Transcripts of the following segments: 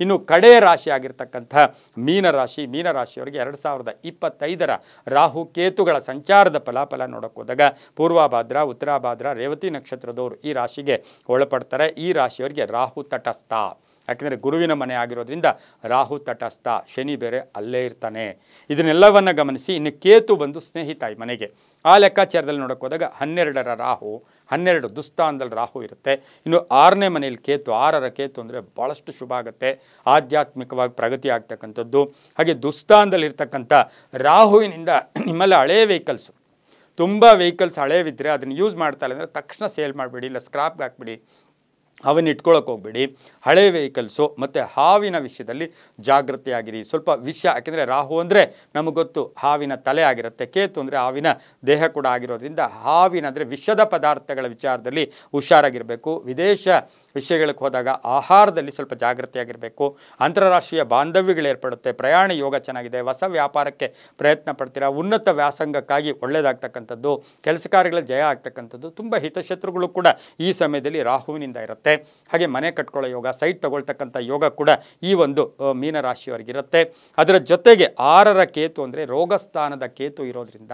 ಇನ್ನು ಕಡೆಯ ರಾಶಿ ಆಗಿರ್ತಕ್ಕಂಥ ಮೀನರಾಶಿಯವರಿಗೆ 2025ರ ರಾಹು ಕೇತುಗಳ ಸಂಚಾರದ ಫಲಾಫಲ ನೋಡೋಕೆ ಹೋದಾಗ ಪೂರ್ವಭಾದ್ರ ಉತ್ತರಾಭಾದ್ರ ರೇವತಿ ನಕ್ಷತ್ರದವರು ಈ ರಾಶಿಗೆ ಒಳಪಡ್ತಾರೆ. ಈ ರಾಶಿಯವರಿಗೆ ರಾಹು ತಟಸ್ಥ, ಯಾಕೆಂದರೆ ಗುರುವಿನ ಮನೆ ಆಗಿರೋದ್ರಿಂದ ರಾಹು ತಟಸ್ಥ, ಶನಿ ಬೇರೆ ಅಲ್ಲೇ ಇರ್ತಾನೆ. ಇದನ್ನೆಲ್ಲವನ್ನು ಗಮನಿಸಿ ಇನ್ನು ಕೇತು ಬಂದು ಸ್ನೇಹಿತ ಈ ಮನೆಗೆ. ಆ ಲೆಕ್ಕಾಚಾರದಲ್ಲಿ ನೋಡೋಕೆ ಹೋದಾಗ 12ರ ರಾಹು, 12 ದುಸ್ಥಾನದಲ್ಲಿ ರಾಹು ಇರುತ್ತೆ. ಇನ್ನು 6ನೇ ಮನೆಯಲ್ಲಿ ಕೇತು, 6ರ ಕೇತು ಅಂದರೆ ಭಾಳಷ್ಟು ಶುಭ ಆಗುತ್ತೆ, ಆಧ್ಯಾತ್ಮಿಕವಾಗಿ ಪ್ರಗತಿ ಆಗ್ತಕ್ಕಂಥದ್ದು. ಹಾಗೆ ದುಸ್ಥಾನದಲ್ಲಿರ್ತಕ್ಕಂಥ ರಾಹುವಿನಿಂದ ನಿಮ್ಮಲ್ಲಿ ಹಳೇ ವೆಹಿಕಲ್ಸು, ತುಂಬ ವೆಹಿಕಲ್ಸ್ ಹಳೇವಿದ್ದರೆ ಅದನ್ನು ಯೂಸ್ ಮಾಡ್ತಾ ಇಲ್ಲ ಅಂದರೆ ತಕ್ಷಣ ಸೇಲ್ ಮಾಡಿಬಿಡಿ, ಇಲ್ಲ ಸ್ಕ್ರಾಪ್ಗೆ ಹಾಕ್ಬಿಡಿ, ಅವನ್ನ ಇಟ್ಕೊಳ್ಳೋಕೆ ಹೋಗ್ಬೇಡಿ. ಹಳೆ ವೆಹಿಕಲ್ಸು ಮತ್ತು ಹಾವಿನ ವಿಷಯದಲ್ಲಿ ಜಾಗೃತಿಯಾಗಿರಿ. ಸ್ವಲ್ಪ ವಿಷ, ಯಾಕೆಂದರೆ ರಾಹು ಅಂದರೆ ನಮಗೆ ಗೊತ್ತು ಹಾವಿನ ತಲೆ ಆಗಿರುತ್ತೆ, ಕೇತು ಅಂದರೆ ಹಾವಿನ ದೇಹ ಕೂಡ ಆಗಿರೋದ್ರಿಂದ ಹಾವಿನ ಅಂದರೆ ವಿಷದ ಪದಾರ್ಥಗಳ ವಿಚಾರದಲ್ಲಿ ಹುಷಾರಾಗಿರಬೇಕು. ವಿದೇಶ ವಿಷಯಗಳಿಗೆ ಹೋದಾಗ ಆಹಾರದಲ್ಲಿ ಸ್ವಲ್ಪ ಜಾಗೃತಿಯಾಗಿರಬೇಕು. ಅಂತಾರಾಷ್ಟ್ರೀಯ ಬಾಂಧವ್ಯಗಳು ಏರ್ಪಡುತ್ತೆ, ಪ್ರಯಾಣ ಯೋಗ ಚೆನ್ನಾಗಿದೆ, ಹೊಸ ವ್ಯಾಪಾರಕ್ಕೆ ಪ್ರಯತ್ನ ಪಡ್ತೀರಾ, ಉನ್ನತ ವ್ಯಾಸಂಗಕ್ಕಾಗಿ ಒಳ್ಳೆಯದಾಗ್ತಕ್ಕಂಥದ್ದು, ಕೆಲಸ ಕಾರ್ಯಗಳ ಜಯ ಆಗ್ತಕ್ಕಂಥದ್ದು. ತುಂಬ ಹಿತಶತ್ರುಗಳು ಕೂಡ ಈ ಸಮಯದಲ್ಲಿ ರಾಹುವಿನಿಂದ ಇರುತ್ತೆ. ಹಾಗೆ ಮನೆ ಕಟ್ಕೊಳ್ಳೋ ಯೋಗ, ಸೈಟ್ ತಗೊಳ್ತಕ್ಕಂಥ ಯೋಗ ಕೂಡ ಈ ಒಂದು ಮೀನರಾಶಿಯವರಿಗಿರುತ್ತೆ. ಅದರ ಜೊತೆಗೆ 6ರ ಕೇತು ಅಂದರೆ ರೋಗಸ್ಥಾನದ ಕೇತು ಇರೋದ್ರಿಂದ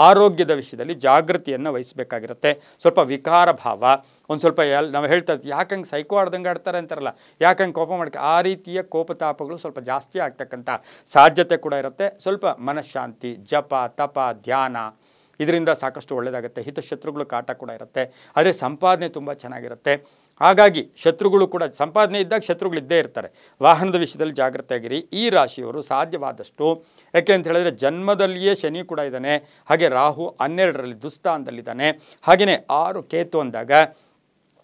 ಆರೋಗ್ಯದ ವಿಷಯದಲ್ಲಿ ಜಾಗೃತಿಯನ್ನು ವಹಿಸಬೇಕಾಗಿರುತ್ತೆ. ಸ್ವಲ್ಪ ವಿಕಾರ ಭಾವ, ಒಂದು ಸ್ವಲ್ಪ ನಾವು ಹೇಳ್ತಾ ಇರ್ತೀವಿ ಯಾಕಂಗೆ ಸೈಕೋ ಆಡ್ದಂಗೆ ಆಡ್ತಾರೆ ಅಂತಾರಲ್ಲ, ಯಾಕಂಗೆ ಕೋಪ ಮಾಡ್ಕ, ಆ ರೀತಿಯ ಕೋಪತಾಪಗಳು ಸ್ವಲ್ಪ ಜಾಸ್ತಿ ಆಗ್ತಕ್ಕಂಥ ಸಾಧ್ಯತೆ ಕೂಡ ಇರುತ್ತೆ. ಸ್ವಲ್ಪ ಮನಃಶಾಂತಿ, ಜಪ, ತಪ, ಧ್ಯಾನ ಇದರಿಂದ ಸಾಕಷ್ಟು ಒಳ್ಳೆಯದಾಗುತ್ತೆ. ಹಿತಶತ್ರುಗಳು ಕಾಟ ಕೂಡ ಇರುತ್ತೆ, ಆದರೆ ಸಂಪಾದನೆ ತುಂಬ ಚೆನ್ನಾಗಿರುತ್ತೆ. ಹಾಗಾಗಿ ಶತ್ರುಗಳು ಕೂಡ, ಸಂಪಾದನೆ ಇದ್ದಾಗ ಶತ್ರುಗಳು ಇದ್ದೇ ಇರ್ತಾರೆ. ವಾಹನದ ವಿಷಯದಲ್ಲಿ ಜಾಗೃತಿಯಾಗಿರಿ. ಈ ರಾಶಿಯವರು ಸಾಧ್ಯವಾದಷ್ಟು, ಯಾಕೆ ಅಂತ ಹೇಳಿದ್ರೆ ಜನ್ಮದಲ್ಲಿಯೇ ಶನಿ ಕೂಡ ಇದ್ದಾನೆ, ಹಾಗೆ ರಾಹು 12ರಲ್ಲಿ ದುಸ್ಥಾನದಲ್ಲಿದ್ದಾನೆ, ಹಾಗೆಯೇ 6 ಕೇತು ಅಂದಾಗ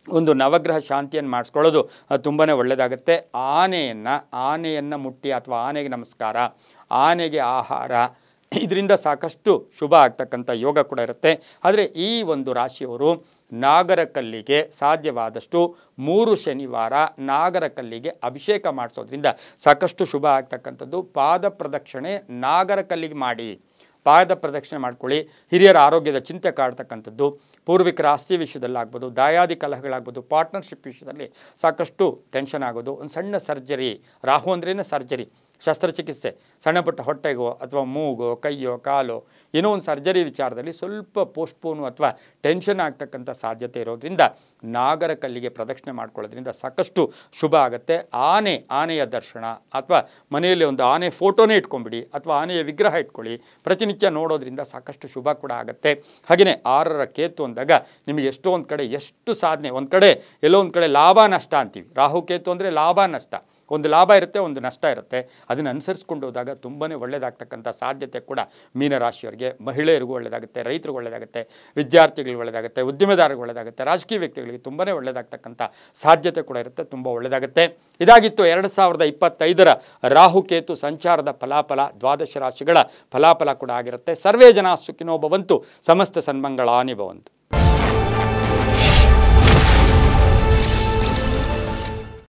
ಒಂದು ನವಗ್ರಹ ಶಾಂತಿಯನ್ನು ಮಾಡಿಸ್ಕೊಳ್ಳೋದು ತುಂಬಾ ಒಳ್ಳೆಯದಾಗುತ್ತೆ. ಆನೆಯನ್ನು ಮುಟ್ಟಿ ಅಥವಾ ಆನೆಗೆ ನಮಸ್ಕಾರ, ಆನೆಗೆ ಆಹಾರ, ಇದರಿಂದ ಸಾಕಷ್ಟು ಶುಭ ಆಗ್ತಕ್ಕಂಥ ಯೋಗ ಕೂಡ ಇರುತ್ತೆ. ಆದರೆ ಈ ಒಂದು ರಾಶಿಯವರು ನಾಗರಕಲ್ಲಿಗೆ ಸಾಧ್ಯವಾದಷ್ಟು 3 ಶನಿವಾರ ನಾಗರಕಲ್ಲಿಗೆ ಅಭಿಷೇಕ ಮಾಡಿಸೋದ್ರಿಂದ ಸಾಕಷ್ಟು ಶುಭ ಆಗ್ತಕ್ಕಂಥದ್ದು. ಪಾದ ಪ್ರದಕ್ಷಿಣೆ ನಾಗರಕಲ್ಲಿಗೆ ಮಾಡಿ, ಪಾದ ಪ್ರದಕ್ಷಿಣೆ ಮಾಡ್ಕೊಳ್ಳಿ. ಹಿರಿಯರ ಆರೋಗ್ಯದ ಚಿಂತೆ ಕಾಡ್ತಕ್ಕಂಥದ್ದು, ಪೂರ್ವಿಕರ ಆಸ್ತಿ ವಿಷಯದಲ್ಲಾಗ್ಬೋದು, ದಾಯಾದಿ ಕಲಹಗಳಾಗ್ಬೋದು, ಪಾರ್ಟ್ನರ್ಶಿಪ್ ವಿಷಯದಲ್ಲಿ ಸಾಕಷ್ಟು ಟೆನ್ಷನ್ ಆಗೋದು, ಒಂದು ಸಣ್ಣ ಸರ್ಜರಿ, ರಾಹು ಅಂದ್ರೇನೆ ಸರ್ಜರಿ, ಶಸ್ತ್ರಚಿಕಿತ್ಸೆ, ಸಣ್ಣ ಪುಟ್ಟ ಹೊಟ್ಟೆಗೋ ಅಥವಾ ಮೂಗೋ ಕೈಯೋ ಕಾಲೋ ಏನೋ ಒಂದು ಸರ್ಜರಿ ವಿಚಾರದಲ್ಲಿ ಸ್ವಲ್ಪ ಪೋಸ್ಟ್ಪೋನು ಅಥವಾ ಟೆನ್ಷನ್ ಆಗ್ತಕ್ಕಂಥ ಸಾಧ್ಯತೆ ಇರೋದ್ರಿಂದ ನಾಗರ ಕಲ್ಲಿಗೆ ಪ್ರದಕ್ಷಿಣೆ ಮಾಡ್ಕೊಳ್ಳೋದ್ರಿಂದ ಸಾಕಷ್ಟು ಶುಭ ಆಗುತ್ತೆ. ಆನೆಯ ದರ್ಶನ ಅಥವಾ ಮನೆಯಲ್ಲಿ ಒಂದು ಆನೆ ಫೋಟೋನೇ ಇಟ್ಕೊಂಬಿಡಿ ಅಥವಾ ಆನೆಯ ವಿಗ್ರಹ ಇಟ್ಕೊಳ್ಳಿ, ಪ್ರತಿನಿತ್ಯ ನೋಡೋದ್ರಿಂದ ಸಾಕಷ್ಟು ಶುಭ ಕೂಡ ಆಗುತ್ತೆ. ಹಾಗೆಯೇ 6ರ ಕೇತು ಅಂದಾಗ ನಿಮಗೆ ಎಷ್ಟೋ ಒಂದು ಕಡೆ ಎಷ್ಟು ಸಾಧನೆ, ಒಂದು ಕಡೆ ಎಲ್ಲೋ ಒಂದು ಕಡೆ ಲಾಭ ನಷ್ಟ ಅಂತೀವಿ. ರಾಹು ಕೇತು ಅಂದರೆ ಲಾಭ ನಷ್ಟ, ಒಂದು ಲಾಭ ಇರುತ್ತೆ, ಒಂದು ನಷ್ಟ ಇರುತ್ತೆ. ಅದನ್ನು ಅನುಸರಿಸ್ಕೊಂಡು ಹೋದಾಗ ತುಂಬಾ ಒಳ್ಳೆಯದಾಗ್ತಕ್ಕಂಥ ಸಾಧ್ಯತೆ ಕೂಡ ಮೀನರಾಶಿಯವರಿಗೆ, ಮಹಿಳೆಯರಿಗೂ ಒಳ್ಳೆಯದಾಗುತ್ತೆ, ರೈತರಿಗೂ ಒಳ್ಳೆಯದಾಗುತ್ತೆ, ವಿದ್ಯಾರ್ಥಿಗಳಿಗೆ ಒಳ್ಳೆಯದಾಗುತ್ತೆ, ಉದ್ಯಮೆದಾರರಿಗೆ ಒಳ್ಳೆಯದಾಗುತ್ತೆ, ರಾಜಕೀಯ ವ್ಯಕ್ತಿಗಳಿಗೆ ತುಂಬಾ ಒಳ್ಳೆಯದಾಗ್ತಕ್ಕಂಥ ಸಾಧ್ಯತೆ ಕೂಡ ಇರುತ್ತೆ, ತುಂಬ ಒಳ್ಳೆಯದಾಗುತ್ತೆ. ಇದಾಗಿತ್ತು 2025ರ ರಾಹುಕೇತು ಸಂಚಾರದ ಫಲಾಫಲ, ದ್ವಾದಶ ರಾಶಿಗಳ ಫಲಾಫಲ ಕೂಡ ಆಗಿರುತ್ತೆ. ಸರ್ವೇ ಜನ ಸುಖಿನೋ ಭವಂತು, ಸಮಸ್ತ ಸನ್ಮಂಗಳಾನಿ ಭವಂತು.